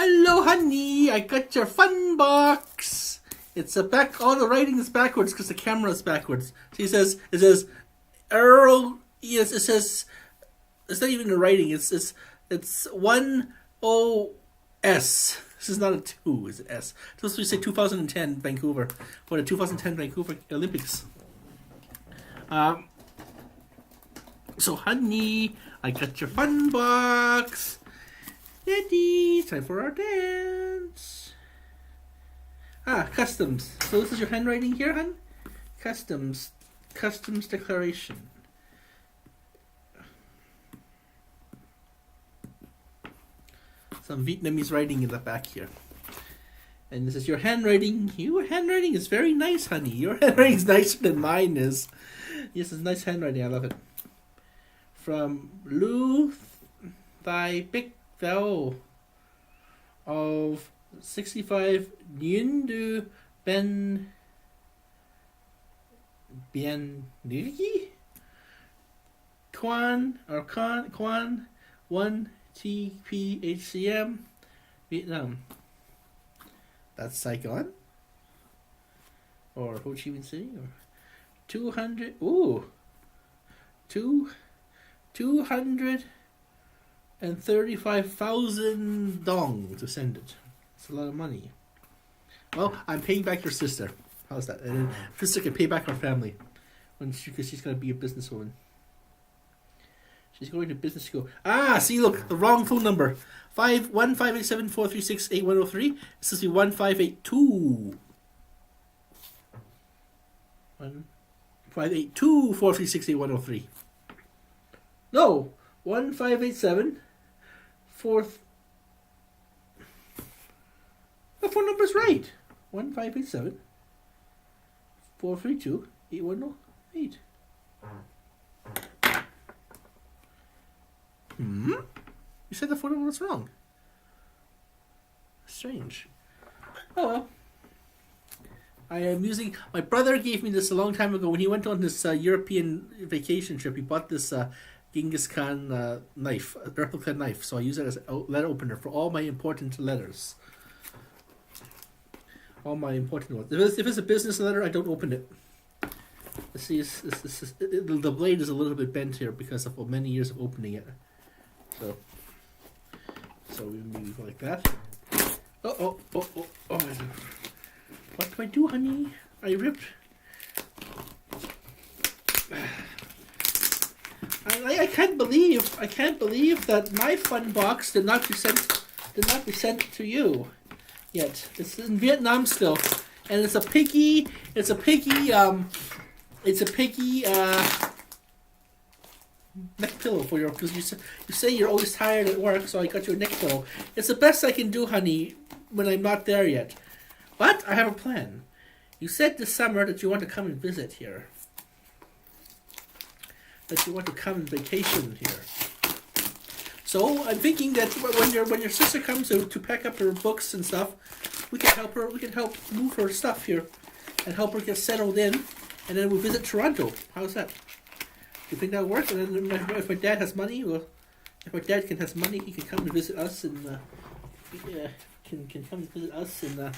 Hello, honey. I got your fun box. It's a back. All the writing is backwards because the camera is backwards. So it says, Earl. Yes, it says. It's not even the writing. It's 1 OS. This is not a 2. It's an S. It's supposed to say 2010 Vancouver for the 2010 Vancouver Olympics. So, honey, I got your fun box. Ready? Time for our dance. Customs. So this is your handwriting here, hon? Customs declaration. Some Vietnamese writing in the back here. And this is your handwriting. Your handwriting is very nice, honey. Your handwriting is nicer than mine is. Yes, it's nice handwriting. I love it. From Lou Thai Big Vel of 65 Nguyen Du Ben Bien Nugi Quan 1 TPHCM Vietnam. That's Saigon or Ho Chi Minh City or 200. Ooh, 235,000 dong to send it. It's a lot of money. Well, I'm paying back your sister. How's that? And then sister can pay back our family because she's gonna be a businesswoman. She's going to business school. See, look, the wrong phone number. 1587-436-8103. This is the 1582. 1582-436-8103. No, 1587. The phone number's right. 1587 432 8108. You said the phone number was wrong. Strange. Oh well. I am using. My brother gave me this a long time ago when he went on this European vacation trip. He bought this Genghis Khan knife, a replica knife. So I use it as a letter opener for all my important letters. All my important ones. If it's a business letter, I don't open it. Let's see, the blade is a little bit bent here because of many years of opening it. So we move like that. Oh. What do I do, honey? I ripped. I can't believe that my fun box did not be sent to you yet. It's in Vietnam still, and it's a piggy neck pillow for you because you say you're always tired at work, so I got you a neck pillow. It's the best I can do, honey, when I'm not there yet. But I have a plan. You said this summer that you want to come and visit here. That you want to come and vacation here. So I'm thinking that when your sister comes to pack up her books and stuff, we can help her. We can help move her stuff here, and help her get settled in, and then we'll visit Toronto. How's that? Do you think that'll work? And then if my dad has money, if my dad has money, he can come and visit us and can come and visit us in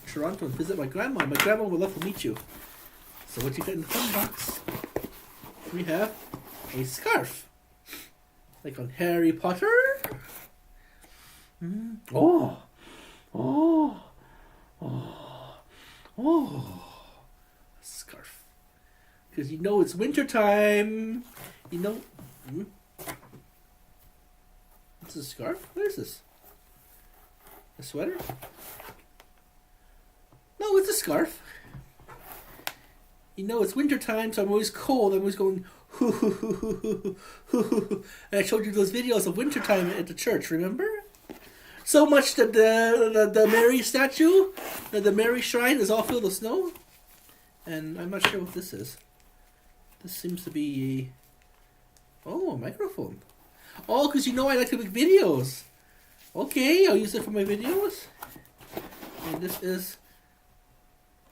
Toronto and visit my grandma. My grandma would love to meet you. So what you got in the fun box? We have a scarf, like on Harry Potter. Scarf. Because you know it's winter time. You know. It's a scarf? What is this? A sweater? No, it's a scarf. You know it's winter time, so I'm always cold. I'm always going hoo hoo hoo hoo hoo hoo hoo. And I showed you those videos of winter time at the church, remember? So much that the Mary statue, the Mary shrine is all filled with snow. And I'm not sure what this is. This seems to be a microphone. Oh, because you know I like to make videos. Okay, I'll use it for my videos. And this is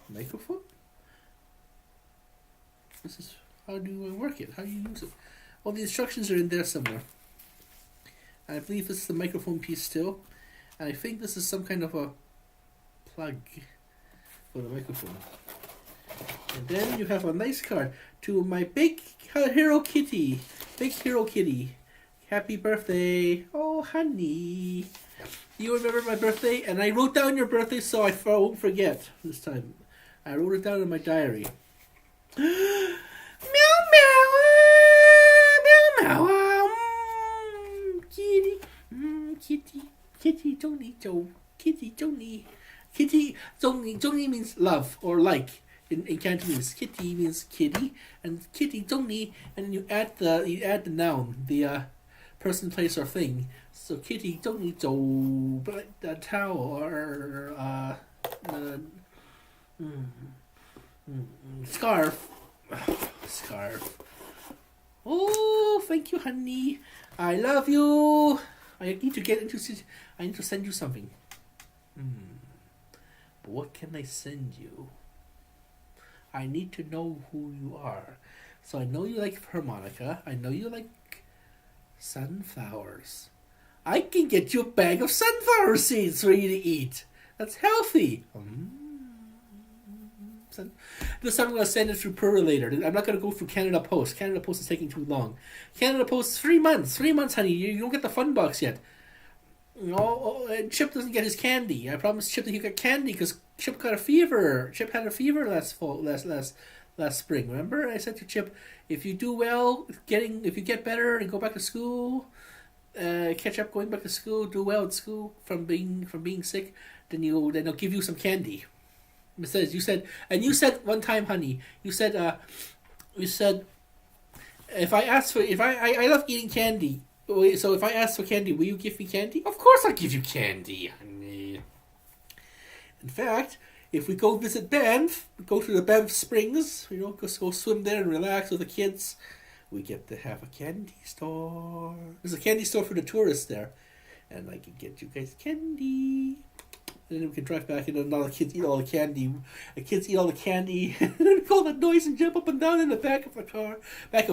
microphone. This is, how do I work it? How do you use it? Well, the instructions are in there somewhere. I believe this is the microphone piece still. And I think this is some kind of a plug for the microphone. And then you have a nice card to my big hero kitty. Big hero kitty. Happy birthday. Oh, honey. You remember my birthday? And I wrote down your birthday so I won't forget this time. I wrote it down in my diary. Meow, meow. Meow, meow. Kitty. Kitty. Kitty, Tony, Joe. Kitty, Tony. Kitty, Tony means love or like. In Cantonese, kitty means kitty, and kitty Tony, and then you add the noun, the person, place, or thing. So kitty Tony Joe, the towel or scarf, scarf. Oh, thank you, honey. I love you. I need to send you something. But what can I send you? I need to know who you are. So I know you like harmonica. I know you like sunflowers. I can get you a bag of sunflower seeds for you to eat. That's healthy. This time I'm going to send it through Purulator. I'm not going to go through Canada Post. Canada Post is taking too long. Canada Post, 3 months. 3 months, honey. You don't get the fun box yet. And Chip doesn't get his candy. I promised Chip that he got candy because Chip got a fever. Chip had a fever last spring. Remember, I said to Chip, if you do well, if you get better and go back to school, catch up going back to school, do well at school from being sick, then they'll give you some candy. Besides, you said one time, honey, you said if I love eating candy. So if I ask for candy, will you give me candy? Of course I'll give you candy, honey. In fact, if we go visit Banff, go to the Banff Springs, go swim there and relax with the kids, we get to have a candy store. There's a candy store for the tourists there. And I can get you guys candy. And then we can drive back and then all the kids eat all the candy. The kids eat all the candy. And then make all that noise and jump up and down in the back of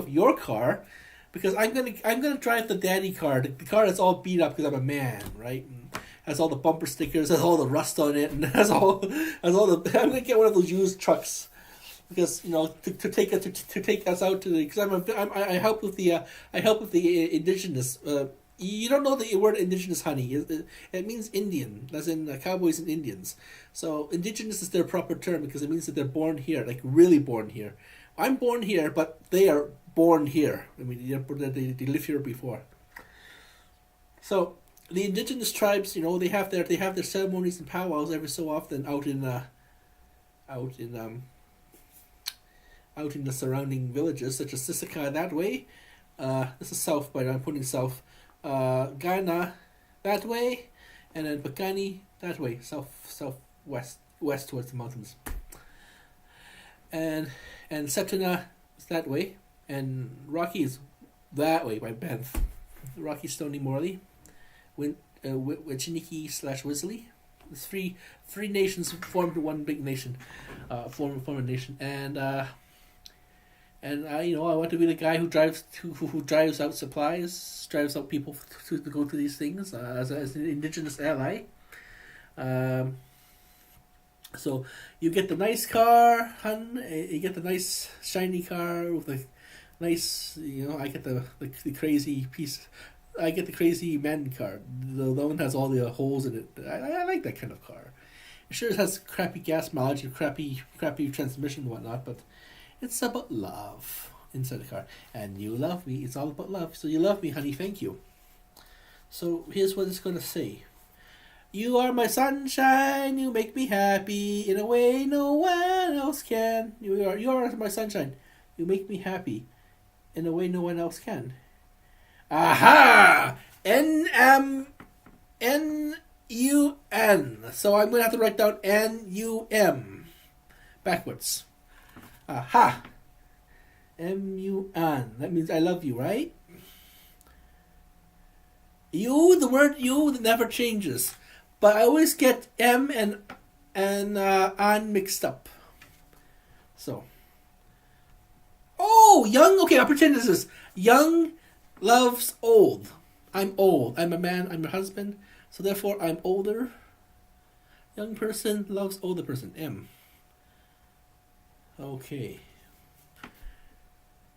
your car. Because I'm gonna drive the daddy car, the car that's all beat up because I'm a man, right? And has all the bumper stickers, has all the rust on it, and has all the. I'm gonna get one of those used trucks, because to take us out to the, because I help with the indigenous. You don't know the word indigenous, honey. It means Indian, as in cowboys and Indians. So indigenous is their proper term because it means that they're born here, like really born here. I'm born here, but they are born here. I mean, they lived here before. So the indigenous tribes, they have their ceremonies and powwows every so often out in the surrounding villages, such as Sisika that way. This is south, but I'm putting south. Ghana that way, and then Pakani that way, west towards the mountains. And Septina is that way, and Rocky is that way by Banff. Rocky, Stony, Morley, Wichiniki / Wisley. It's three nations formed one big nation, form a nation, and I want to be the guy who drives out supplies, drives out people to go to these things as an indigenous ally. So you get the nice car, hun. You get the nice shiny car with the nice. I get the crazy piece. I get the crazy man car. The one has all the holes in it. I like that kind of car. It sure has crappy gas mileage and crappy transmission and whatnot, but it's about love inside the car. And you love me. It's all about love. So you love me, honey. Thank you. So here's what it's going to say. You are my sunshine. You make me happy in a way no one else can. You are my sunshine. You make me happy in a way no one else can. Aha! N-U-N. So I'm going to have to write down N-U-M. Backwards. Aha! M-U-N. That means I love you, right? The word you never changes. But I always get M and an mixed up. So. Oh, young. Okay, I'll pretend this is young loves old. I'm old. I'm a man. I'm a husband. So therefore, I'm older. Young person loves older person. M. Okay.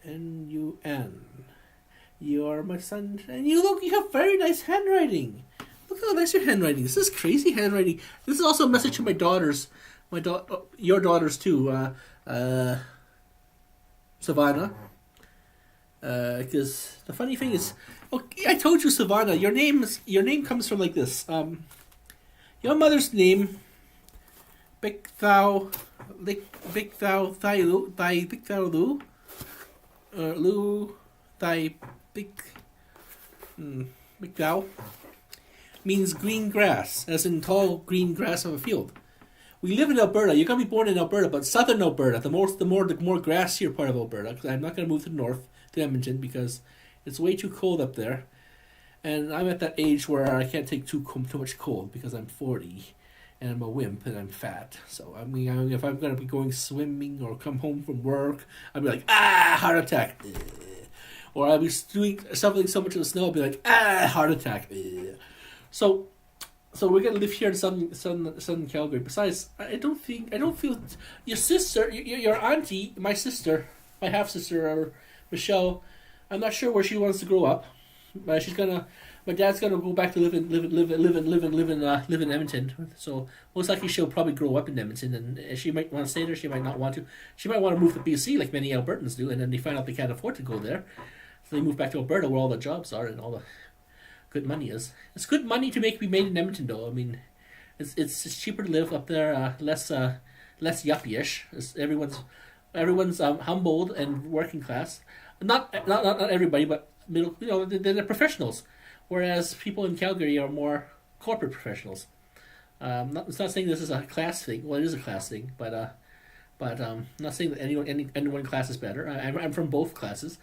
N-U-N. You are my son. And you have very nice handwriting. Look how nice your handwriting is. This is crazy handwriting. This is also a message to my daughters. Your daughters too. Savannah. Because the funny thing is, I told you, Savannah, your name comes from like this. Your mother's name, Big Thou Lu, Lu Thai Big Thou, means green grass, as in tall green grass of a field. We live in Alberta. You're gonna be born in Alberta, but southern Alberta, the more grassier part of Alberta. Because I'm not gonna move to the north to Edmonton because it's way too cold up there, and I'm at that age where I can't take too much cold because I'm 40, and I'm a wimp and I'm fat. So I mean, if I'm gonna be going swimming or come home from work, I'd be like, heart attack, or I'll be doing something so much in the snow, I'll be like, heart attack. So we're gonna live here in southern Calgary. Besides, I don't feel your sister, your auntie, my sister, my half sister, Michelle. I'm not sure where she wants to grow up. My dad's gonna go back to live in Edmonton. So most likely she'll probably grow up in Edmonton, and she might want to stay there. She might not want to. She might want to move to BC like many Albertans do, and then they find out they can't afford to go there, so they move back to Alberta where all the jobs are and all the good money is. It's good money to be made in Edmonton, though. I mean, it's cheaper to live up there, less yuppie-ish. Everyone's humbled and working class. Not everybody, but middle. They're professionals, whereas people in Calgary are more corporate professionals. It's not saying this is a class thing. Well, it is a class thing, but not saying that any one class is better. I'm from both classes.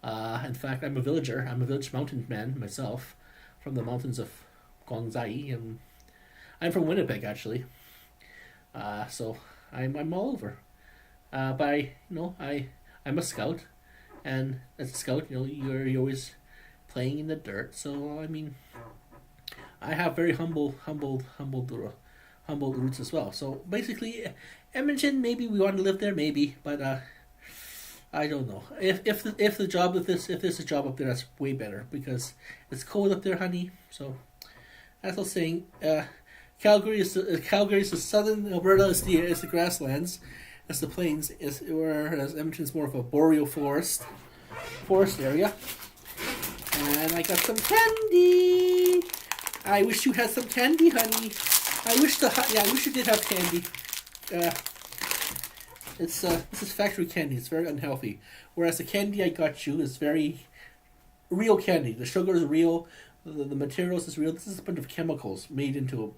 In fact, I'm a villager. I'm a village mountain man myself, from the mountains of Guangzai, and I'm from Winnipeg actually. So I'm all over. But I'm a scout, and as a scout, you're always playing in the dirt. So I mean, I have very humble roots as well. So basically, Edmonton, maybe we want to live there, maybe, but I don't know. If the job with this, if there's a job up there, that's way better because it's cold up there, honey. So as I was saying, Calgary is the southern Alberta is the grasslands. That's the plains, whereas Edmonton's more of a boreal forest area. And I got some candy. I wish you had some candy, honey. I wish you did have candy. This is factory candy. It's very unhealthy. Whereas the candy I got you is very real candy. The sugar is real. The materials is real. This is a bunch of chemicals made into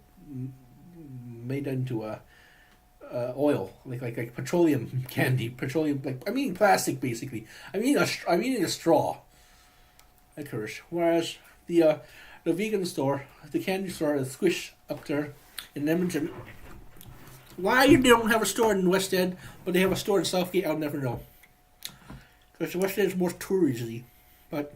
oil, like petroleum candy, plastic basically. I'm eating a straw. Licorice. Whereas the vegan store, the candy store is Squish up there in Edmonton. Why they don't have a store in West End, but they have a store in Southgate, I'll never know. Because West End is more touristy, but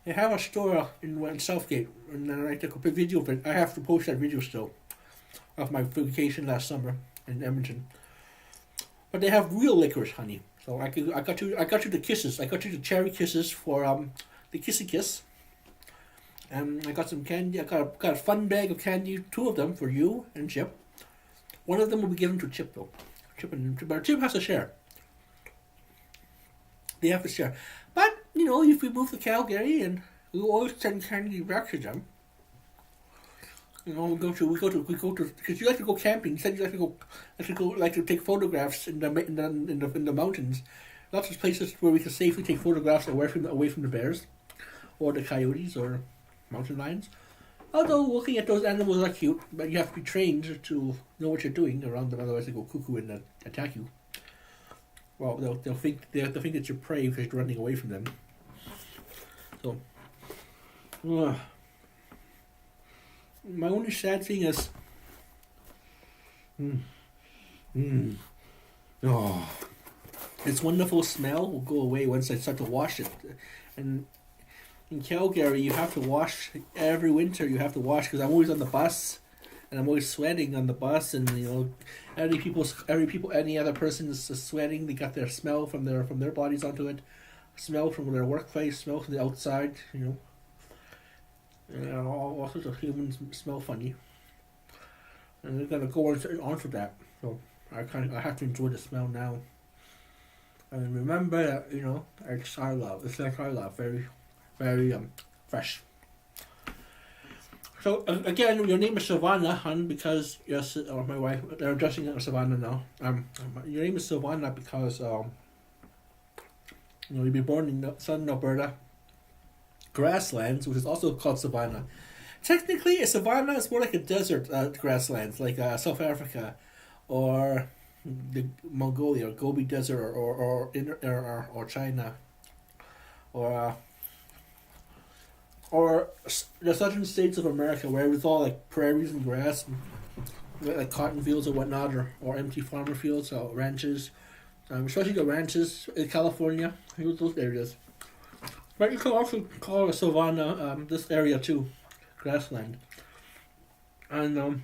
they have a store in Southgate, and then I took a big video of it. I have to post that video still of my vacation last summer in Edmonton. But they have real licorice, honey. So I got you the kisses. I got you the cherry kisses for the Kissy Kiss. And I got some candy. I got a fun bag of candy, 2 of them for you and Chip. One of them will be given to Chip though. But Chip has to share. They have to share. But if we move to Calgary and we always send candy back to them. We go to because you like to go camping. You said you like to take photographs in the mountains. Lots of places where we can safely take photographs away from the bears, or the coyotes, or mountain lions. Although looking at those animals are cute, but you have to be trained to know what you're doing around them, otherwise they go cuckoo and attack you. Well, they'll think that you're prey because you're running away from them. So, my only sad thing is, its wonderful smell will go away once I start to wash it, and in Calgary, you have to wash every winter. You have to wash because I'm always on the bus, and I'm always sweating on the bus, and any other person is sweating. They got their smell from their bodies onto it, smell from their workplace, smell from the outside. All sorts of humans smell funny, and they're gonna go onto that. So I have to enjoy the smell now. And remember that it's our love. It's like our love, very, very fresh. So again, your name is Savannah, hon, because or my wife. They're addressing it as Savannah now. Your name is Savannah because you'll be born in southern Alberta, grasslands, which is also called Savannah. Technically, a savanna is more like a desert grasslands, like South Africa, or the Mongolia, or Gobi Desert, or China, or the southern states of America, where it's all like prairies and grass, and like cotton fields or whatnot, or empty farmer fields or ranches, especially the ranches in California, those areas. But you can also call a savanna this area too, grassland, and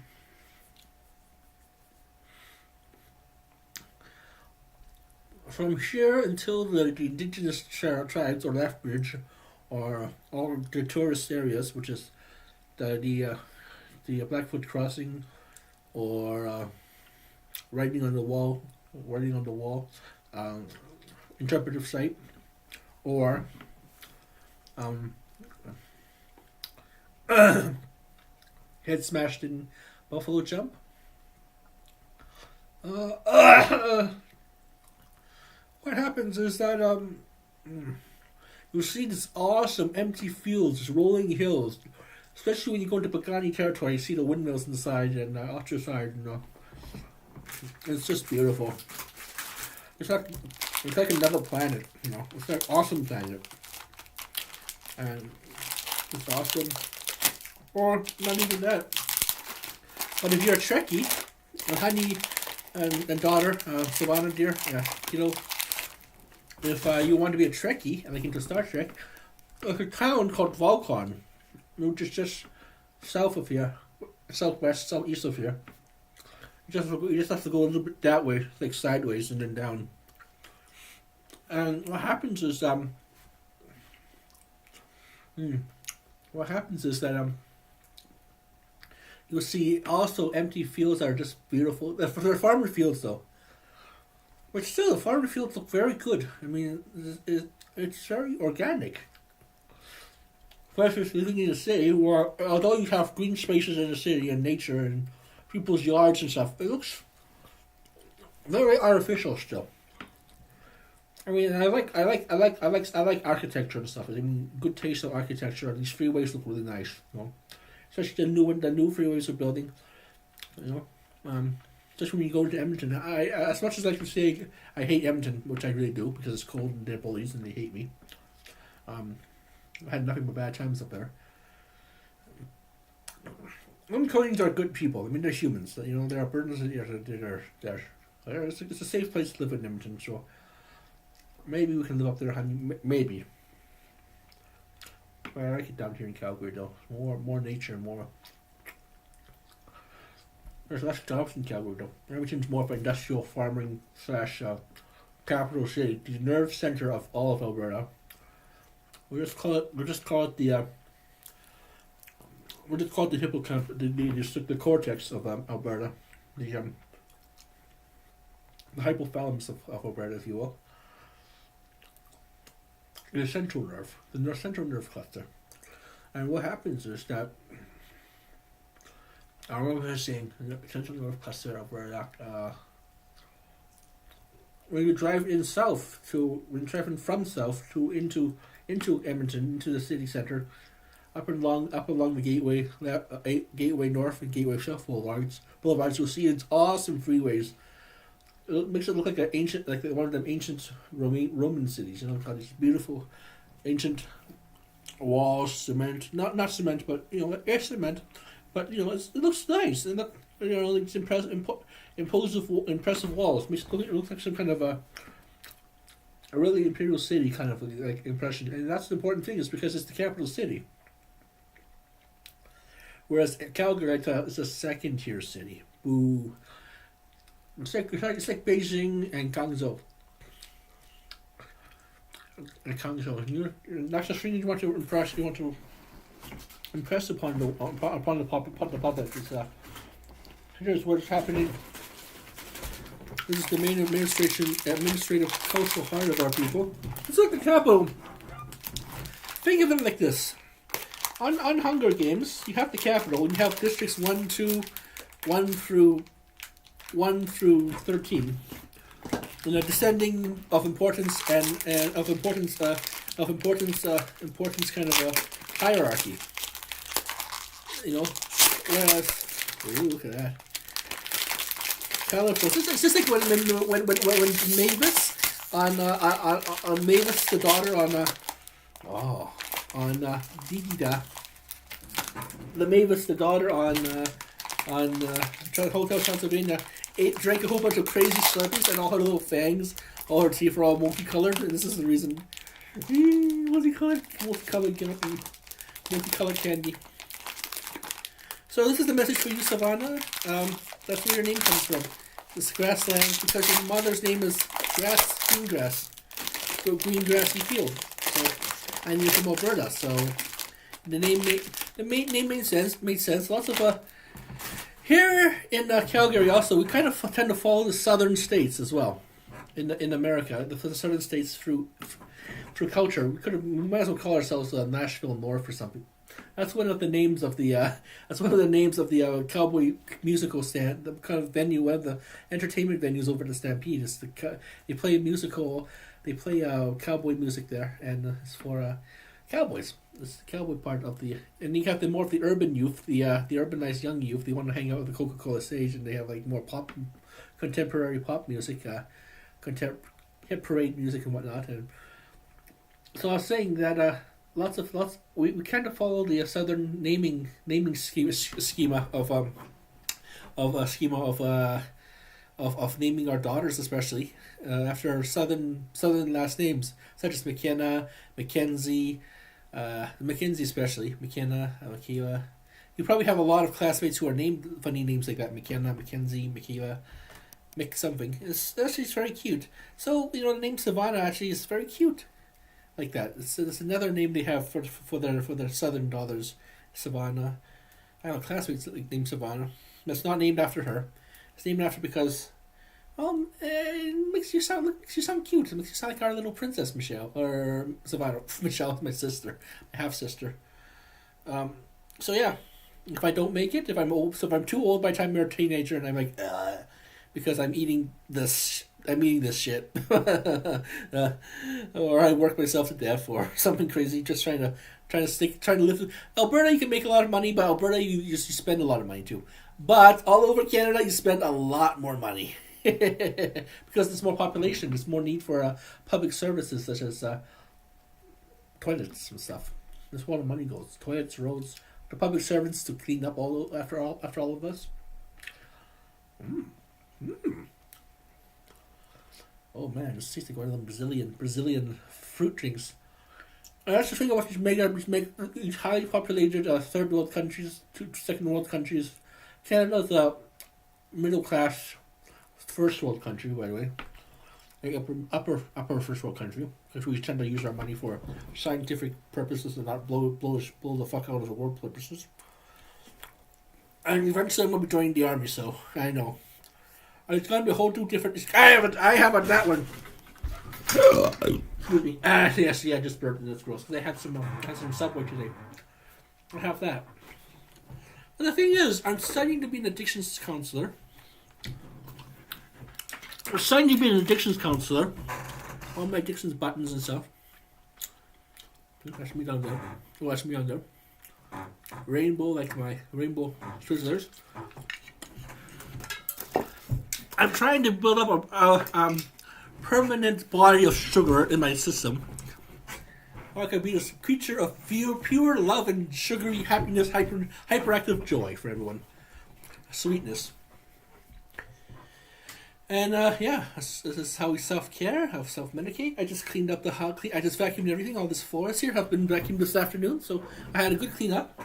from here until the indigenous tribes or left bridge, or all the tourist areas, which is the Blackfoot Crossing, or writing on the wall, interpretive site, or head smashed in Buffalo Jump. What happens is that you'll see this awesome empty fields, just rolling hills, especially when you go into Pagani territory. You see the windmills inside and off your side. It's just beautiful. It's like another planet. It's like an awesome planet, and it's awesome. Or not even that. But if you're a Trekkie, and honey and daughter, Savannah dear, if you want to be a Trekkie and like into Star Trek, there's a town called Vulcan, which is just south of here, southeast of here. You just have to go a little bit that way, like sideways and then down. And what happens is that you'll see also empty fields that are just beautiful. They're farmer fields though. But still, the farmer fields look very good. I mean, it's very organic. Versus living in a city where, although you have green spaces in the city and nature and people's yards and stuff, it looks very artificial still. I mean, I like architecture and stuff. I mean, good taste of architecture. These freeways look really nice. Especially the new freeways we're building. Just when you go to Edmonton, I as much as I can say I hate Edmonton, which I really do because it's cold and they're bullies and they hate me. I had nothing but bad times up there. Edmontonians are good people. I mean, they're humans. They're Albertans. It's a safe place to live in Edmonton. So maybe we can live up there, honey. Maybe. But I like it down here in Calgary, though. More nature, more. There's less jobs in Calgary, though. Edmonton's more of an industrial farming / capital city, the nerve center of all of Alberta. We'll just call it the hippocamp, the cortex of Alberta, the hypothalamus of Alberta, if you will. The central nerve, central nerve cluster. And what happens is that, I remember saying, the central nerve cluster of Alberta, when you're driving from south to into Edmonton, into the city centre, up along the Gateway North and Gateway South boulevards, you'll see it's awesome freeways. It makes it look like one of them ancient Roman cities. Got these beautiful ancient walls, cement, not cement, but it's cement, but it looks nice, and it's impressive walls. Makes it look like some kind of a really imperial city kind of like impression, and that's the important thing is because it's the capital city. Whereas Calgary, is a second-tier city. Boo. It's like Beijing and Guangzhou. Guangzhou. That's the thing you want to impress. You want to impress upon the public. Here's what's happening. This is the main administrative cultural heart of our people. It's like the capital. Think of it like this. On Hunger Games, you have the capital, and you have districts 1 through 13, and a descending of importance and of importance kind of a hierarchy. You know, whereas look at that. Colorful. It's just like when Mavis on Mavis the daughter on Didida. The Mavis, the daughter on Hotel Transylvania, drank a whole bunch of crazy Slurpees and all her little fangs, all her teeth were all multicolored, and this is the reason. What's it called? Multicolored candy. So this is the message for you, Savannah. That's where your name comes from. This grassland, because your mother's name is green grass. So green grassy field. So, and you're from Alberta, so the name made sense. Lots of here in Calgary also we kind of tend to follow the southern states as well. In America, the southern states through culture. We might as well call ourselves Nashville North or something. That's one of the names of the cowboy musical stand, the kind of venue, one of the entertainment venues over the Stampede. They play cowboy music there, and it's for cowboys. It's the cowboy part of the, and you have the more of the urban youth, the urbanized young youth. They want to hang out with the Coca-Cola stage, and they have like more contemporary pop music, hit parade music and whatnot. And so I was saying that. We kind of follow the southern naming schema of naming our daughters, especially after southern last names such as McKenna, Mackenzie, Mackenzie especially McKenna, Michaela. You probably have a lot of classmates who are named funny names like that: McKenna, Mackenzie, Michaela, Mick something. It's actually very cute. So the name Savannah actually is very cute. Like that. It's another name they have for their southern daughters, Savannah. I have a classmate named Savannah. It's not named after her. It's named after because, it makes you sound cute. It makes you sound like our little princess Michelle or Savannah. Michelle is my sister, my half sister. So yeah, if I don't make it, if I'm too old by the time you're a teenager, and I'm like, because I'm eating this shit, or I work myself to death for something crazy, just trying to live. Alberta, you can make a lot of money, but Alberta, you spend a lot of money too. But all over Canada, you spend a lot more money because there's more population. There's more need for public services such as toilets and stuff. That's where all the money goes: toilets, roads, the public servants to clean up after all of us. Oh man, this tastes like one of them Brazilian fruit drinks. And that's the thing about these highly populated third world countries, second world countries. Canada's a middle class first world country, by the way. Like upper first world country, because we tend to use our money for scientific purposes and not blow the fuck out of the world purposes. And eventually I'm gonna be joining the army, so I know. It's going to be a whole two different. I haven't that one. Excuse me. Yes, I just burped, and that's gross. Because I had some Subway today. I have that. But the thing is, I'm studying to be an addictions counselor. All my addictions buttons and stuff. Watch me down there. Rainbow, like my rainbow Twizzlers. I'm trying to build up a permanent body of sugar in my system. I can be a creature of pure love and sugary happiness, hyperactive joy for everyone. Sweetness. And yeah, this is how we self-care, how self-medicate. I just cleaned up the house. I just vacuumed everything. All this floors here have been vacuumed this afternoon, so I had a good clean up.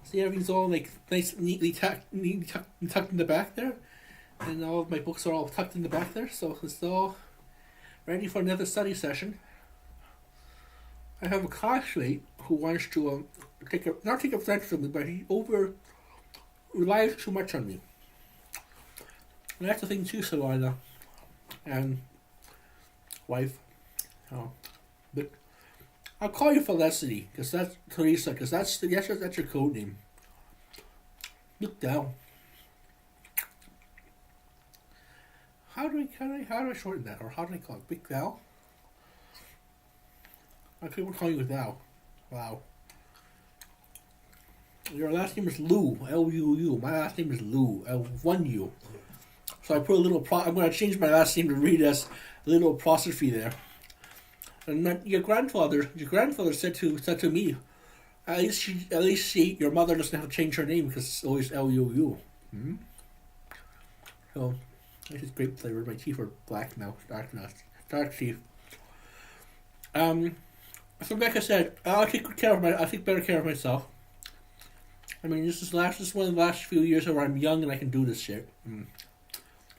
See, everything's all like nice, neatly tucked in the back there, and all of my books are all tucked in the back there. So it's all ready for another study session. I have a classmate who wants to not take advantage of me, but he relies too much on me. And that's the thing too, Savannah and wife. Oh, but I'll call you Felicity, because that's Teresa, because that's your code name. Look down. How do I shorten that, or how do I call it? Big Val? Okay, we'll call you Val. Wow. Your last name is Lou, L-U-U. My last name is Lou, L-1-U. So I put a little I'm going to change my last name to read as a little apostrophe there. And your grandfather said to me, at least your mother doesn't have to change her name because it's always L-U-U. Mm-hmm. So this is great flavor. My teeth are black now, dark teeth. So like I said, I'll take better care of myself. I mean, this is one of the last few years where I'm young and I can do this shit.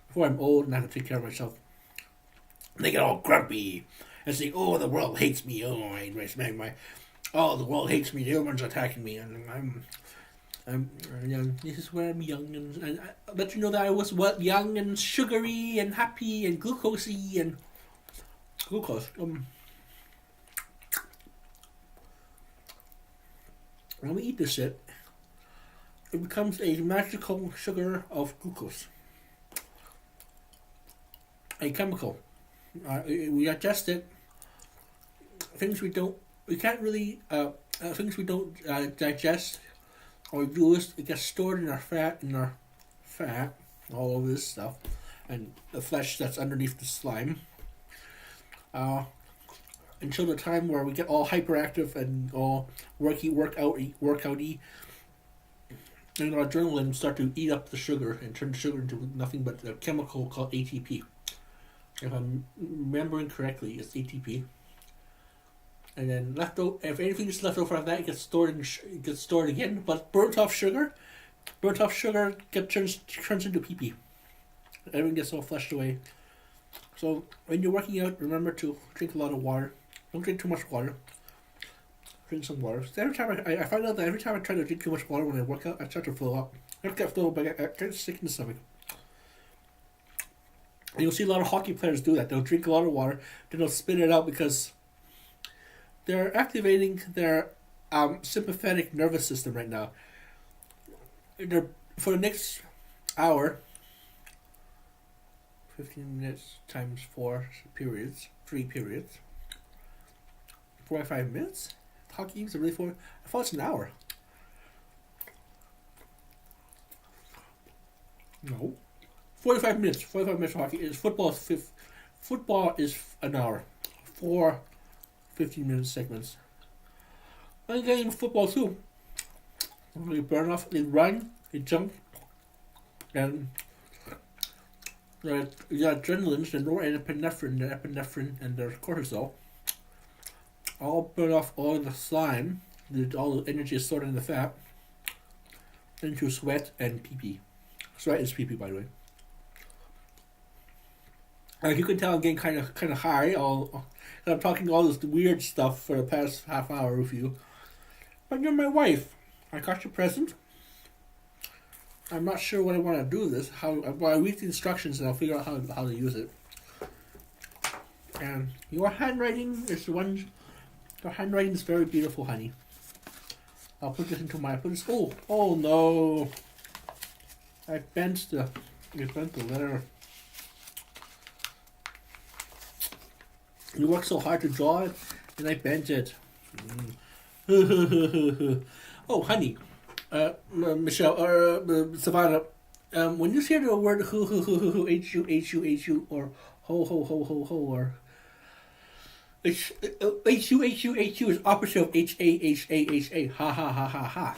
Before I'm old and I have to take care of myself. They get all grumpy and say, "Oh, the world hates me. Oh, the world hates me. Everyone's attacking me." And this is where I'm young and I let you know that I was young and sugary and happy and glucosey and glucose. When we eat this shit, it becomes a magical sugar of glucose. A chemical. We digest it. Things we don't digest or use, it gets stored in our fat, all over this stuff, and the flesh that's underneath the slime. Until the time where we get all hyperactive and all workouty, and our adrenaline start to eat up the sugar and turn the sugar into nothing but a chemical called ATP. If I'm remembering correctly, it's ATP. And then if anything is left over of that, it gets stored again. But burnt off sugar turns into pee. Everything gets all flushed away. So when you're working out, remember to drink a lot of water. Don't drink too much water. Drink some water. So every time I find out that every time I try to drink too much water when I work out, I start to fill up. I don't get full, but I get sick in the stomach. And you'll see a lot of hockey players do that. They'll drink a lot of water, then they'll spit it out because they're activating their sympathetic nervous system right now. For the next hour, 15 minutes times 3 periods, 45 minutes? Hockey games are really 4? I thought it's an hour. No. 45 minutes. 45 minutes for hockey. Football is an hour. 4 15-minute segments. I'm getting football too. They burn off, they run, they jump, and the adrenaline, the norepinephrine, the epinephrine, and the cortisol all burn off all the slime. All the energy is stored in the fat into sweat and pee-pee. Sweat is pee-pee, by the way. You can tell I'm getting kind of high. I'm talking all this weird stuff for the past half hour with you. But you're my wife. I got your present. I'm not sure what I want to do with this. I read the instructions and I'll figure out how to use it. And your handwriting is your handwriting is very beautiful, honey. I'll put this into oh no. I bent the letter. You worked so hard to draw it, and I bent it. Oh, honey, Michelle, or Savannah, when you hear the word H-U, or ho, or H-U is opposite of H-A, ha.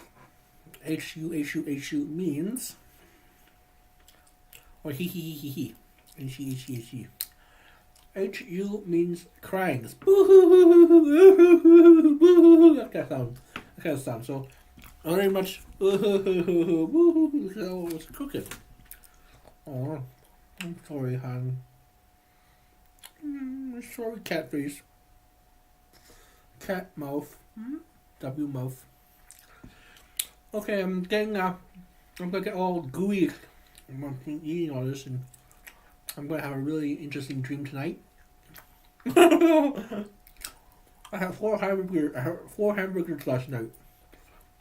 H-U means, or he. Itchy, itchy, itchy. H-U means crying. It's boo-hoo-hoo-hoo-hoo-hoo-hoo-hoo. That kind of sound. That kind of sound. So, not very much. Boo-hoo-hoo-hoo-hoo-hoo. So, it's cooking. Oh, I'm sorry, hon. Sorry, cat face. Cat mouth. W mouth. Okay, I'm gonna get all gooey. I'm eating all this, and I'm gonna have a really interesting dream tonight. I had four hamburgers last night,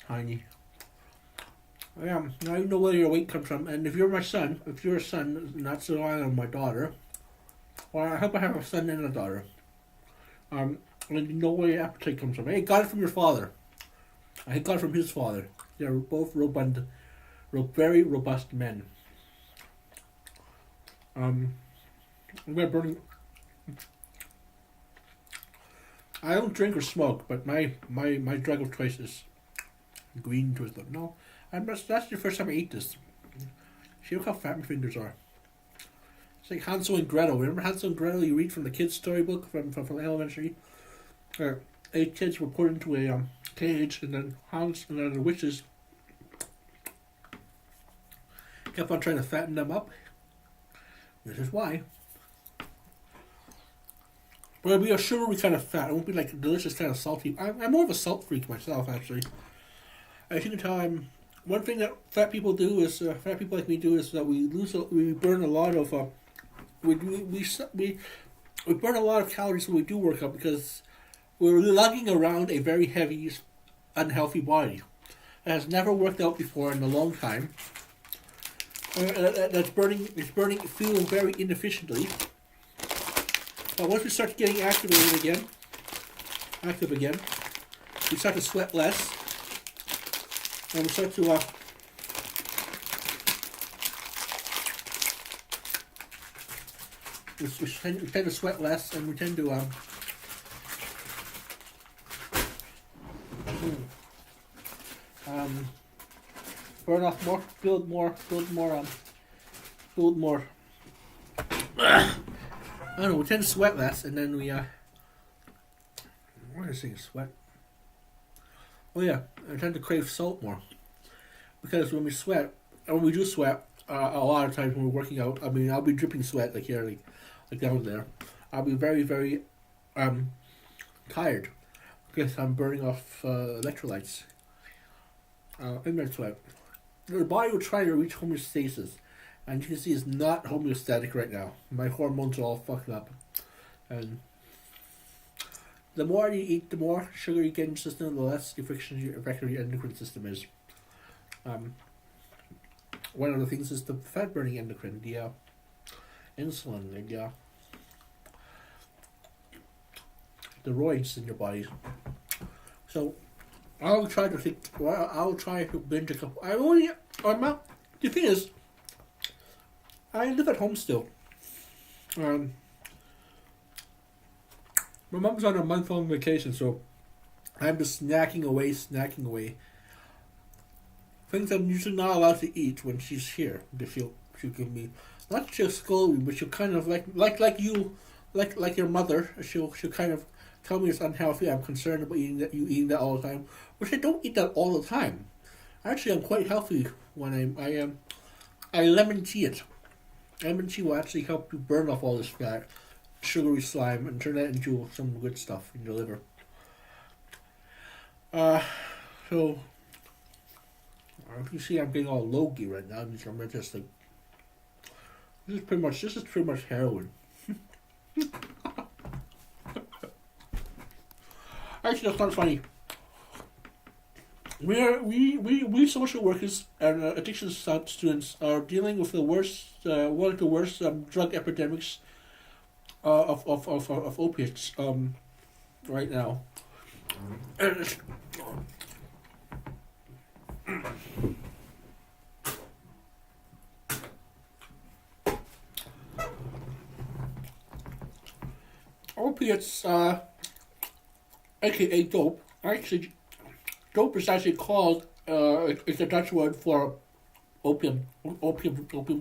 honey. Yeah, now you know where your weight comes from. And if you're my son, if you're a son, not Savannah, my daughter, well, I hope I have a son and a daughter. And you know where your appetite comes from. Hey, got it from your father. I got it from his father. They're both very robust men. I'm gonna burn. I don't drink or smoke, but my drug of choice is green twizzler. No, that's the first time I eat this. See, look how fat my fingers are. It's like Hansel and Gretel. Remember Hansel and Gretel? You read from the kids' storybook from elementary. 8 kids were put into a cage, and then the witches kept on trying to fatten them up. This is why. But it'll be a sugary kind of fat. It won't be like a delicious kind of salty. I'm more of a salt freak myself, actually. As you can tell, one thing that fat people do is fat people like me do is that we burn a lot of we burn a lot of calories when we do work out because we're lugging around a very heavy, unhealthy body. It has never worked out before in a long time. It's burning fuel very inefficiently. But once we start getting active again, we start to sweat less, and we start to we tend to sweat less, and we tend to burn off more, build more. I don't know, we tend to sweat less, and then we, what am I saying, sweat? Oh yeah, I tend to crave salt more. Because when we do sweat, a lot of times when we're working out, I mean, I'll be dripping sweat, like here, like down there. I'll be very, very, tired. Because I'm burning off, electrolytes. In my sweat. The body will try to reach homeostasis. And you can see it's not homeostatic right now. My hormones are all fucked up. And the more you eat, the more sugar you get in your system, the less effective your endocrine system is. One of the things is the fat burning endocrine, the insulin, and the roids in your body. So I'll try to binge a couple. The thing is, I live at home still. My mom's on a month-long vacation, so I'm just snacking away. Things I'm usually not allowed to eat when she's here. She'll give me, not just scold me, but she'll kind of like your mother. She'll kind of tell me it's unhealthy. I'm concerned about you eating that all the time, which I don't eat that all the time. Actually, I'm quite healthy when I lemon tea it. Lemon tea will actually help you burn off all this fat, sugary slime, and turn that into some good stuff in your liver. So if you see I'm getting all logy right now, I'm just like, this is pretty much heroin. Actually, that's not funny. We social workers and addiction students are dealing with the worst, one of the worst drug epidemics of opiates right now. Opiates, aka dope. Actually, dope is actually called. It's a Dutch word for opium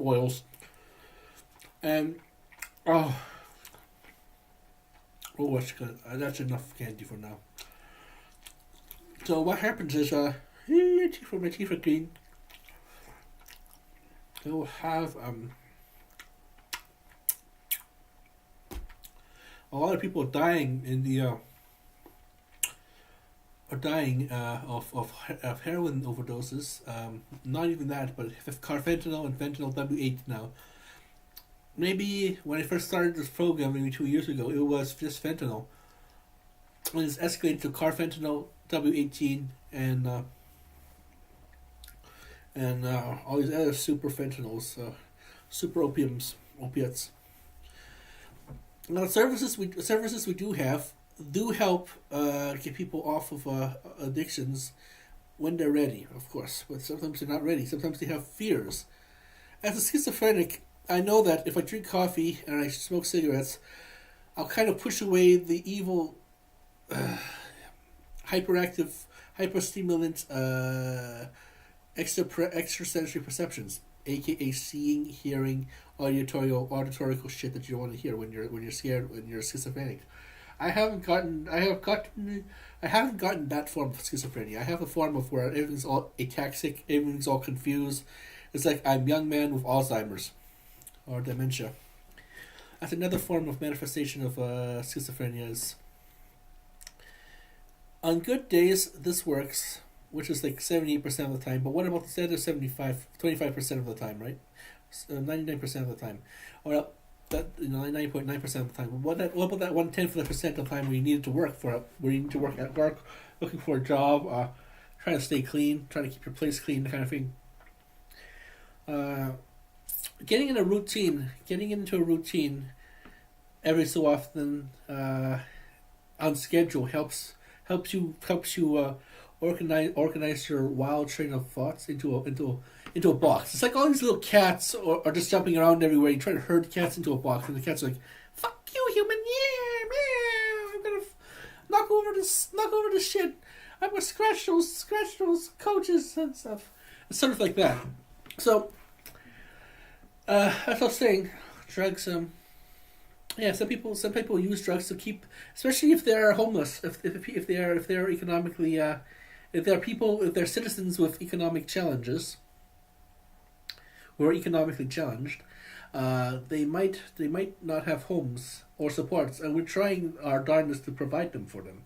oils, and Oh, oh, that's good. That's enough candy for now. So what happens is, my teeth are clean. They'll have a lot of people dying in the are dying of heroin overdoses. Not even that, but carfentanil and fentanyl W8 now. Maybe when I first started this program, maybe 2 years ago, it was just fentanyl. And it's escalated to carfentanil, W18, and all these other super fentanyls, super opiates. Now, services we do have do help get people off of addictions when they're ready, of course. But sometimes they're not ready. Sometimes they have fears. As a schizophrenic, I know that if I drink coffee and I smoke cigarettes, I'll kind of push away the evil, hyperactive, hyperstimulant, extrasensory perceptions, aka seeing, hearing, auditorial shit that you don't want to hear when you're scared, when you're schizophrenic. I haven't gotten that form of schizophrenia. I have a form of where everything's all ataxic, everything's all confused. It's like I'm a young man with Alzheimer's or dementia. That's another form of manifestation of schizophrenia. Is on good days this works, which is like 78% of the time. But what about the other 25% of the time, right? 99% of the time, or that 99.9% of the time. What about that 1/10 of the percent of the time where you needed to work where you need to work at work, looking for a job, trying to stay clean, trying to keep your place clean, that kind of thing. Getting into a routine every so often on schedule helps you organize your wild train of thoughts into a box. It's like all these little cats are just jumping around everywhere. You try to herd cats into a box, and the cats are like, "Fuck you, human! Yeah, meow! I'm gonna knock over this shit. I'm gonna scratch those coaches and stuff." It's sort of like that. So, as I was saying, drugs. Yeah, some people use drugs to keep, especially if they're homeless, if they're economically, if they're citizens with economic challenges, who are economically challenged, they might not have homes or supports, and we're trying our darndest to provide them for them.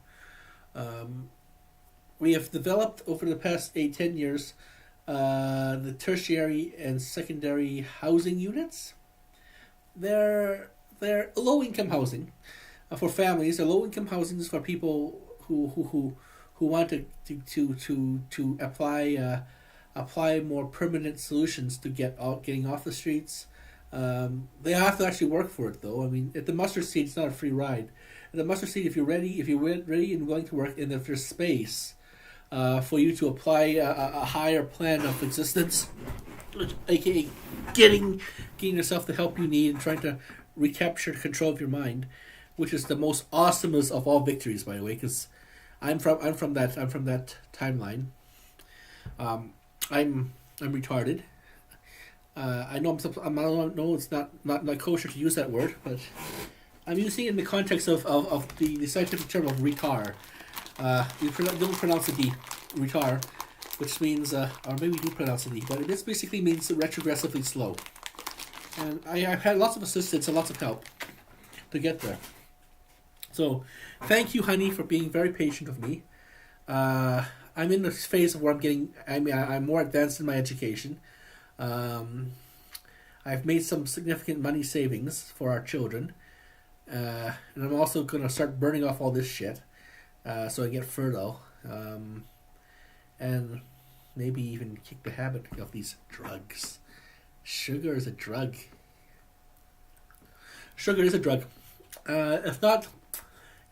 We have developed over the past 10 years the tertiary and secondary housing units. They're low-income housing for families. They're low-income housing is for people who want to apply more permanent solutions to getting off the streets. They have to actually work for it, though. I mean, at the mustard seed, it's not a free ride. At the mustard seed, if you're ready and willing to work, and if there's space for you to apply a higher plan of existence, aka getting yourself the help you need and trying to recapture control of your mind, which is the most awesomest of all victories, by the way, because I'm from that timeline. I'm retarded. I know I don't know it's not kosher to use that word, but I'm using it in the context of the scientific term of retard. You don't pronounce the D, retard, which means, or maybe we do pronounce the D, but this basically means retrogressively slow. And I've had lots of assistance and lots of help to get there. So, thank you, honey, for being very patient with me. I'm in this phase of where I'm more advanced in my education. I've made some significant money savings for our children. And I'm also going to start burning off all this shit so I get fertile. And maybe even kick the habit of these drugs. Sugar is a drug. Sugar is a drug. If not,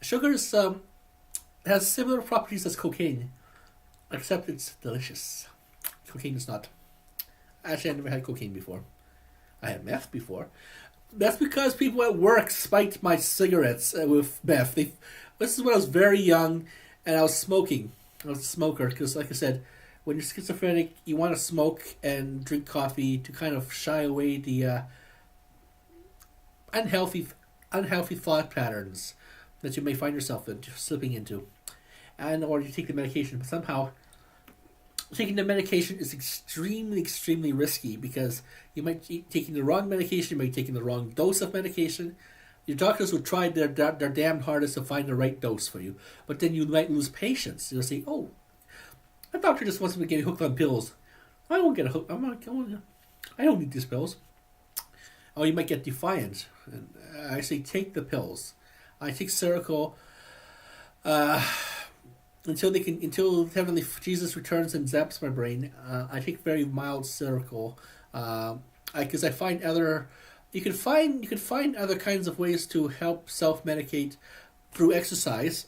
sugar has similar properties as cocaine, except it's delicious. Cocaine is not. Actually, I never had cocaine before. I had meth before. That's because people at work spiked my cigarettes with meth. This is when I was very young, and I was smoking. I was a smoker because, like I said, when you're schizophrenic, you want to smoke and drink coffee to kind of shy away the unhealthy unhealthy thought patterns that you may find yourself slipping into, and or you take the medication, but somehow taking the medication is extremely risky because you might be taking the wrong medication, you might be taking the wrong dose of medication. Your doctors will try their damn hardest to find the right dose for you, but then you might lose patience. You'll say, "Oh, my doctor just wants me to get hooked on pills. I won't get a hook. I don't need these pills." Or you might get defiant. And I say, take the pills. I take Seroquel until Heavenly Jesus returns and zaps my brain. I take very mild Seroquel because I find you can find other kinds of ways to help self-medicate through exercise,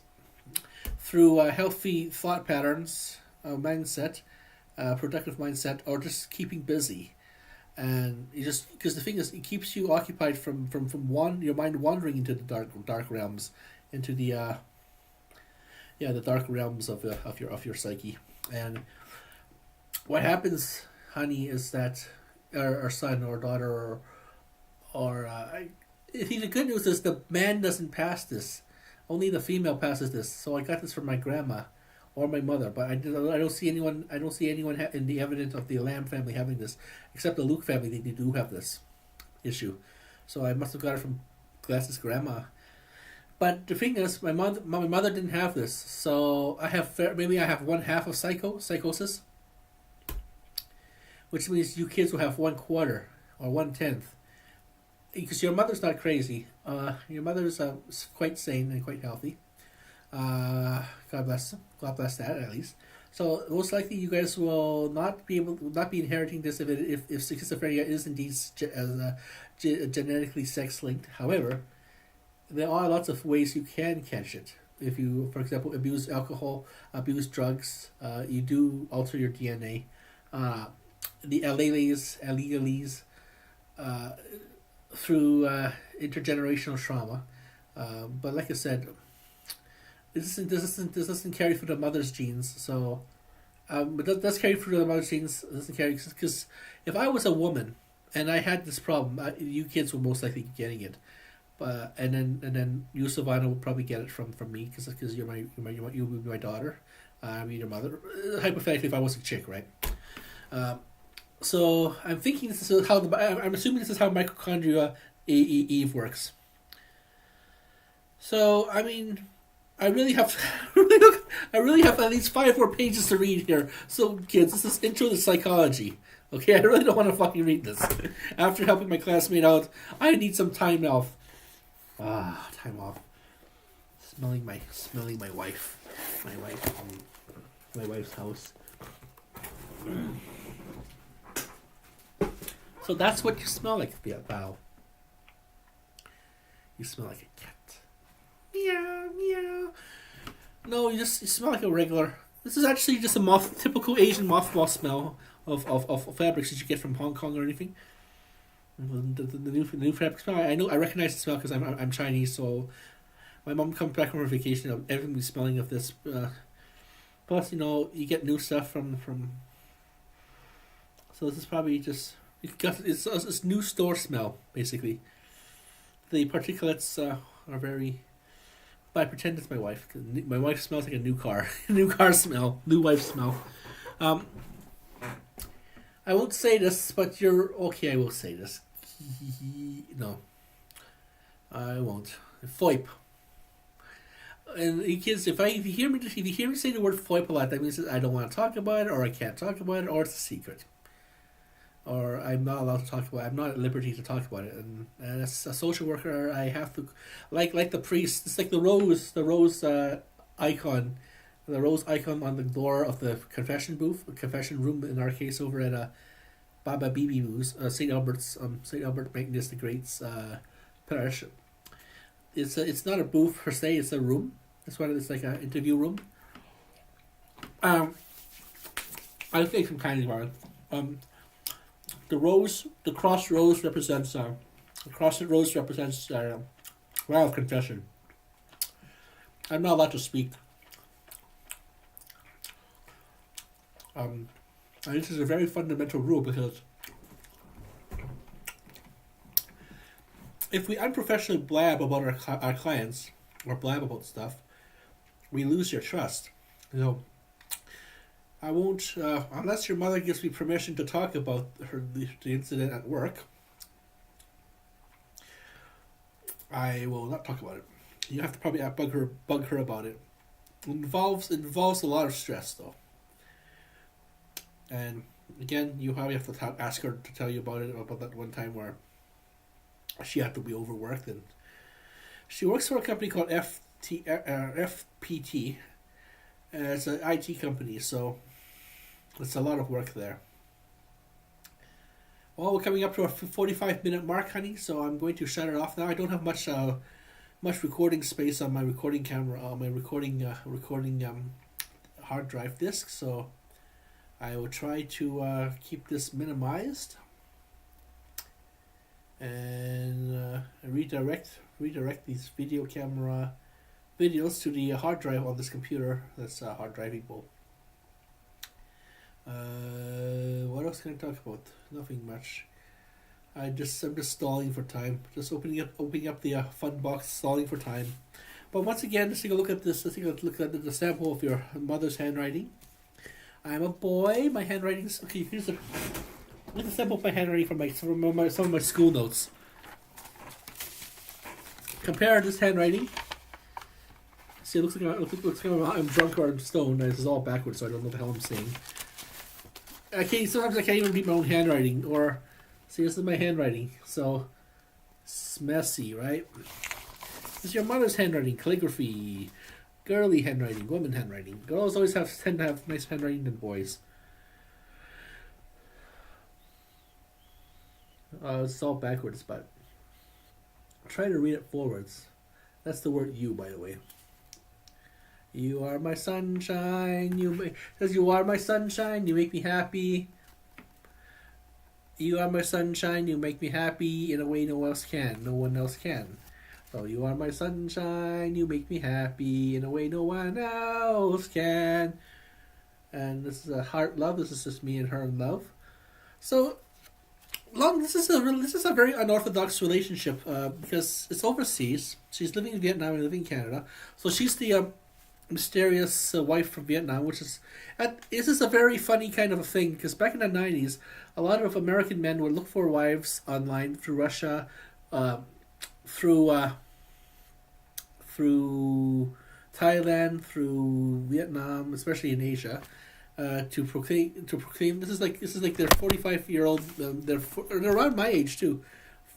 through healthy thought patterns, mindset, productive mindset, or just keeping busy. And you just because the thing is, it keeps you occupied from your mind wandering into the dark realms, into the the dark realms of your psyche. And what happens, honey, is that our son or daughter the good news is the man doesn't pass this, only the female passes this. So I got this from my grandma or my mother, but I don't see anyone in the evidence of the Lamb family having this, except the Luke family. They do have this issue, so I must have got it from Glass's grandma. But the thing is, my mother didn't have this, so I have one half of psychosis, which means you kids will have 1/4 or 1/10, because your mother's not crazy. Your mother's quite sane and quite healthy. God bless them. God bless that at least. So most likely you guys will not be inheriting this if schizophrenia is indeed genetically sex linked. However, there are lots of ways you can catch it. If you, for example, abuse alcohol, abuse drugs, you do alter your DNA. The alleles, through intergenerational trauma. But like I said, this doesn't carry through the mother's genes. So, but it does carry through the mother's genes. It doesn't carry because if I was a woman and I had this problem, you kids were most likely getting it. And then you, Savannah, would probably get it from me because you would be my daughter. I mean your mother. Hypothetically, if I was a chick, right? So I'm thinking this is how I'm assuming this is how mitochondria Eve works. So I mean, I really have at least 5 more pages to read here. So kids, this is intro to psychology. Okay, I really don't want to fucking read this. After helping my classmate out, I need some time off. Time off. Smelling my wife. My wife's house. So that's what you smell like, Val. You smell like a cat. Meow, meow. No, you smell like a regular. This is actually just a typical Asian mothball smell of fabrics that you get from Hong Kong or anything. The new fabric smell. I recognize the smell because I'm Chinese, so my mom comes back from her vacation of everything smelling of this. Plus, you get new stuff from. So this is probably just it's new store smell basically. The particulates are very. But I pretend it's my wife. My wife smells like a new car. New car smell. New wife smell. I won't say this, but you're okay. I will say this. No, I won't. FOIP. And you kids, if you hear me say the word FOIP a lot, that means that I don't want to talk about it, or I can't talk about it, or it's a secret, or I'm not allowed to talk about it. I'm not at liberty to talk about it. And as a social worker, I have to, like the priest. It's like the rose icon. The rose icon on the door of the confession booth, confession room in our case over at Baba Bibi Boo's, St. Albert Magnus the Great's parish. It's not a booth per se, it's a room. That's why it's like an interview room. I'll take some candy bar. The cross rose represents vow of confession. I'm not allowed to speak. And this is a very fundamental rule because if we unprofessionally blab about our clients or blab about stuff, we lose your trust. I won't unless your mother gives me permission to talk about the incident at work. I will not talk about it. You have to probably bug her about it. It involves a lot of stress though. And again, you probably have to ask her to tell you about that one time where she had to be overworked, and she works for a company called FPT. It's an IT company, so it's a lot of work there. Well, we're coming up to our 45-minute mark, honey, so I'm going to shut it off now. I don't have much recording space on my recording camera, my recording hard drive disk, so I will try to keep this minimized and redirect these video camera videos to the hard drive on this computer that's hard drivable. What else can I talk about? Nothing much. I'm just stalling for time. Just opening up the fun box, stalling for time. But once again, let's take a look at this. Let's take a look at the sample of your mother's handwriting. I'm a boy. My handwriting's okay. Here's a sample of my handwriting from some of my school notes. Compare this handwriting. See, it looks like I'm drunk or I'm stoned. This is all backwards, so I don't know what the hell I'm saying. Sometimes I can't even read my own handwriting. Or, see, this is my handwriting. So, it's messy, right? This is your mother's handwriting, calligraphy, girly handwriting, woman handwriting. Girls always tend to have nice handwriting than boys. It's all backwards, but try to read it forwards. That's the word "you," by the way. You are my sunshine. You are my sunshine. You make me happy. You are my sunshine. You make me happy in a way no one else can. So you are my sunshine. You make me happy in a way no one else can. And this is a heart love. This is just me and her in love. So this is a very unorthodox relationship because it's overseas. She's living in Vietnam and living in Canada. So she's the mysterious wife from Vietnam, which is this is a very funny kind of a thing because back in the 90s, a lot of American men would look for wives online through Russia, through Thailand, through Vietnam, especially in Asia, to proclaim. This is like their 45-year-old. They're around my age too.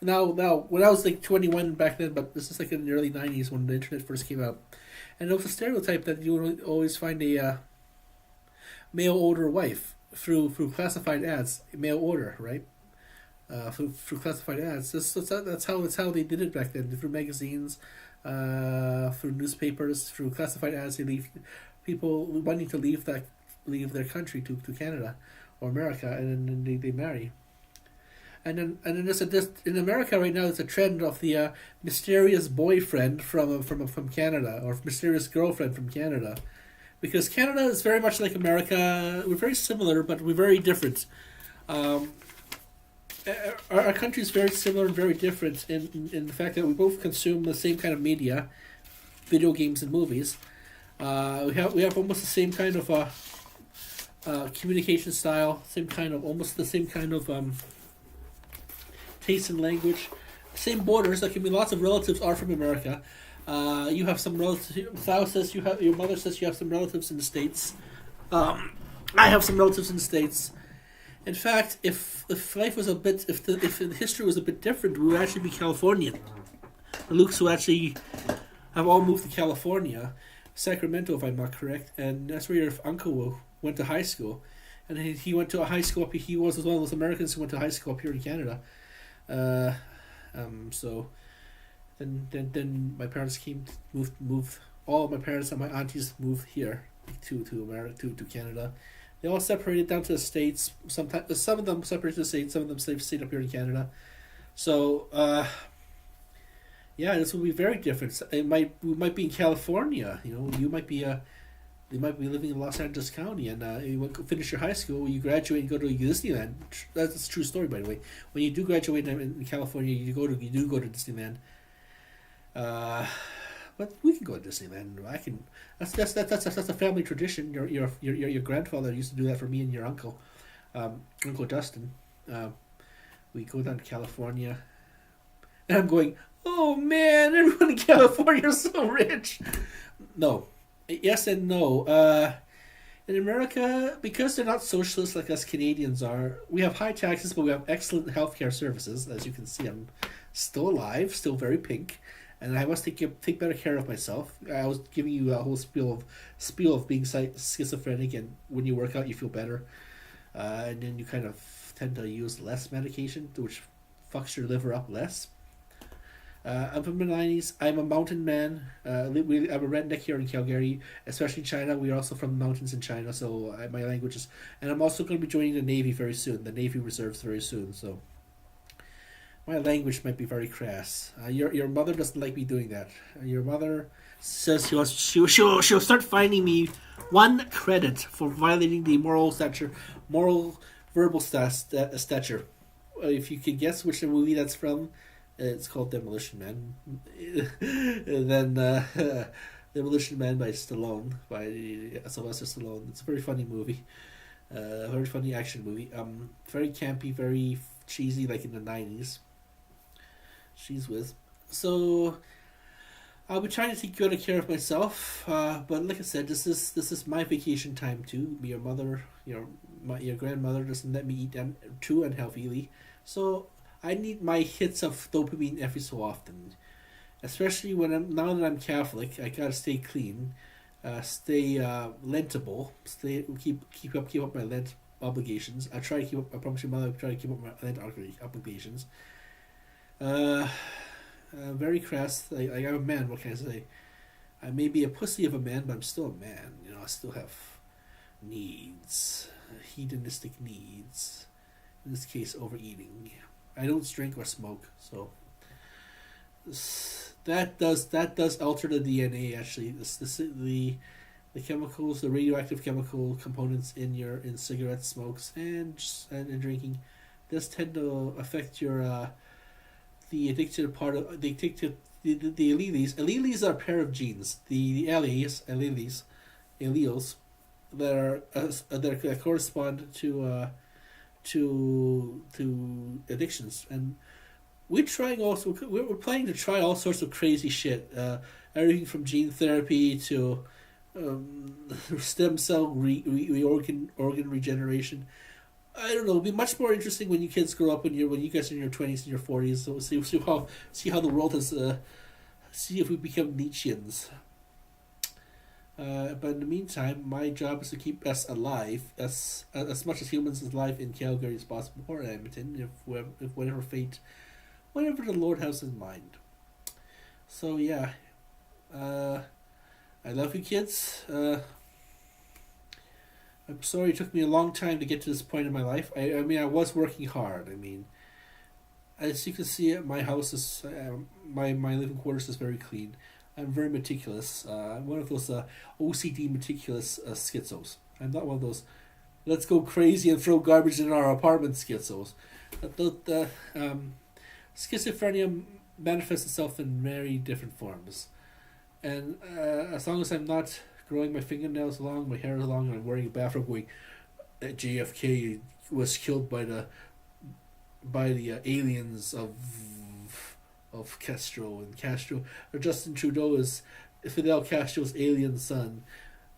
Now when I was like 21 back then, but this is like in the early 90s when the internet first came out. And it was a stereotype that you would always find a mail order wife through classified ads, mail order, right? Through classified ads. That's how they did it back then. Through magazines, through newspapers, through classified ads. They leave people wanting to leave their country to Canada or America, and then they marry. And then there's in America right now. There's a trend of the mysterious boyfriend from Canada, or mysterious girlfriend from Canada, because Canada is very much like America. We're very similar, but we're very different. Our country is very similar and very different in the fact that we both consume the same kind of media, video games and movies. We have almost the same kind of communication style, almost the same kind of taste and language, same borders. There can be lots of relatives are from America. You have some relatives. Thou says your mother says you have some relatives in the States. I have some relatives in the States. In fact, if life was if the history was a bit different, we would actually be Californian. The Lukes who actually have all moved to California, Sacramento, if I'm not correct, and that's where your uncle went to high school, and he went to a high school up. He was one of those Americans who went to high school up here in Canada. So then my parents moved. All of my parents and my aunties moved here to America, to Canada. They all separated down to the States. Some of them separated to the States. Some of them stayed up here in Canada. So this will be very different. We might be in California. You might be you might be living in Los Angeles County, and you finish your high school, you graduate and go to Disneyland. That's a true story, by the way. When you do graduate in California, you do go to Disneyland. But we can go to Disneyland. I can. That's a family tradition. Your grandfather used to do that for me and your uncle, Uncle Dustin. We go down to California, and I'm going, oh man, everyone in California is so rich. No, yes and no. In America, because they're not socialists like us Canadians are, we have high taxes, but we have excellent healthcare services. As you can see, I'm still alive, still very pink. And I must take better care of myself. I was giving you a whole spiel of being schizophrenic, and when you work out, you feel better, and then you kind of tend to use less medication, which fucks your liver up less. I'm from the 90s. I'm a mountain man. I'm a redneck here in Calgary, especially in China. We are also from the mountains in China, so my language is. And I'm also going to be joining the Navy very soon. The Navy Reserves very soon, so. My language might be very crass. Your mother doesn't like me doing that. Your mother says she'll start finding me 1 credit for violating the moral verbal stature. If you can guess which movie that's from, it's called Demolition Man. Then Demolition Man by Sylvester Stallone. It's a very funny movie. A very funny action movie. Very campy, very cheesy, like in the 90s. She's with. So I'll be trying to take better care of myself. But like I said, this is my vacation time too. Your mother, your grandmother doesn't let me eat too unhealthily, so I need my hits of dopamine every so often. Especially now that I'm Catholic, I gotta stay clean, stay Lentable, keep up my Lent obligations. I try to keep up. I promise your mother. I try to keep up my Lent obligations. Very crass. I'm a man. What can I say? I may be a pussy of a man, but I'm still a man. I still have needs, hedonistic needs. In this case, overeating. I don't drink or smoke, so that does alter the DNA. Actually, the chemicals, the radioactive chemical components in cigarette smokes and drinking, does tend to affect your the addicted part of the alleles. Alleles are a pair of genes. The alleles that correspond to addictions, and we're planning to try all sorts of crazy shit. Everything from gene therapy to stem cell organ regeneration. I don't know. It'll be much more interesting when you kids grow up. When you guys are in your 20s and your 40s. So we'll see how the world has. See if we become Nietzscheans. But in the meantime, my job is to keep us alive, as much as humans alive in Calgary as possible, or Edmonton, if whatever the Lord has in mind. So yeah, I love you, kids. I'm sorry it took me a long time to get to this point in my life. I mean, I was working hard. I mean, as you can see, my house is my living quarters is very clean. I'm very meticulous. I'm one of those OCD meticulous schizos. I'm not one of those let's go crazy and throw garbage in our apartment schizos. The schizophrenia manifests itself in very different forms. And as long as I'm not growing my fingernails long, my hair is long, and I'm wearing a bathrobe going, JFK was killed by the aliens of Castro, and Castro, or Justin Trudeau is Fidel Castro's alien son.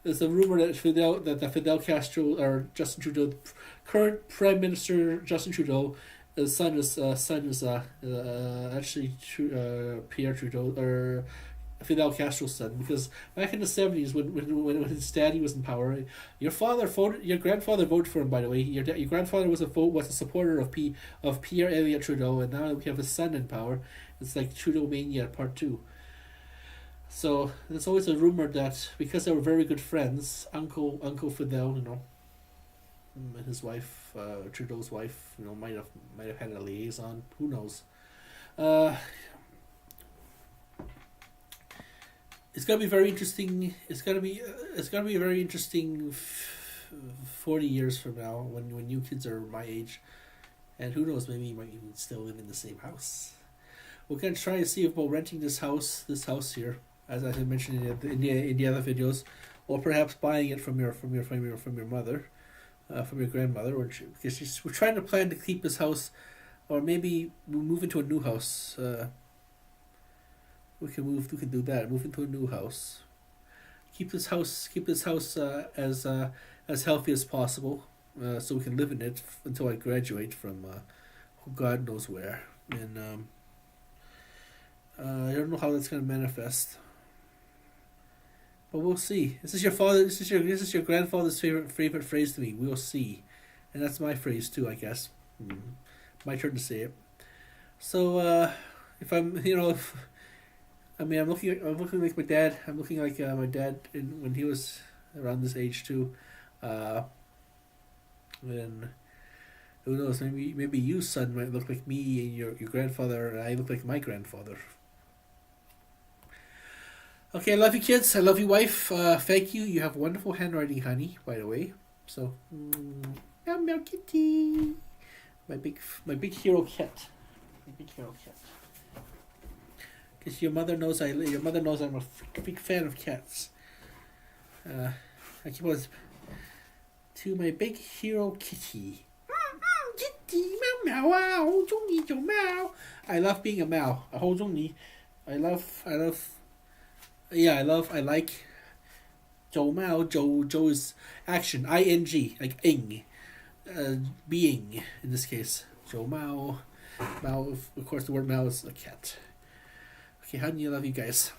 There's a rumor that Fidel Castro, or Justin Trudeau, current Prime Minister Justin Trudeau, his son is actually Pierre Trudeau, or Fidel Castro's son, because back in the 70s when his daddy was in power, your grandfather voted for him, by the way. Your grandfather was a supporter of Pierre Elliott Trudeau, and now we have his son in power. It's like Trudeau Mania Part 2. So there's always a rumor that because they were very good friends, Uncle Fidel, and his wife, Trudeau's wife, might have had a liaison. Who knows? it's gonna be very interesting. It's gonna be a very interesting 40 years from now when you kids are my age, and who knows, maybe you might even still live in the same house. We're gonna try to see about renting this house here, as I had mentioned in the other videos, or perhaps buying it from your mother, from your grandmother, because we're trying to plan to keep this house, or maybe we'll move into a new house. We can do that. Move into a new house. Keep this house as healthy as possible, so we can live in it until I graduate from God knows where. And I don't know how that's gonna manifest, but we'll see. This is your grandfather's favorite phrase to me. We'll see, and that's my phrase too, I guess. My turn to say it. So if I'm, I'm looking like my dad. I'm looking like my dad when he was around this age too. Then who knows? Maybe you, son, might look like me, and your grandfather, and I look like my grandfather. Okay, I love you, kids. I love you, wife. Thank you. You have wonderful handwriting, honey. By the way, so meow meow kitty, my big hero cat, Because your mother knows I'm a big fan of cats. I keep on to my big hero kitty. Kitty, meow meow, wow, 中意做猫. I love being a meow. I like 做猫. 做 is action. ing, like ing. Being in this case. 做猫. Mao, of course, the word Mao is a cat. Okay, honey, I love you guys.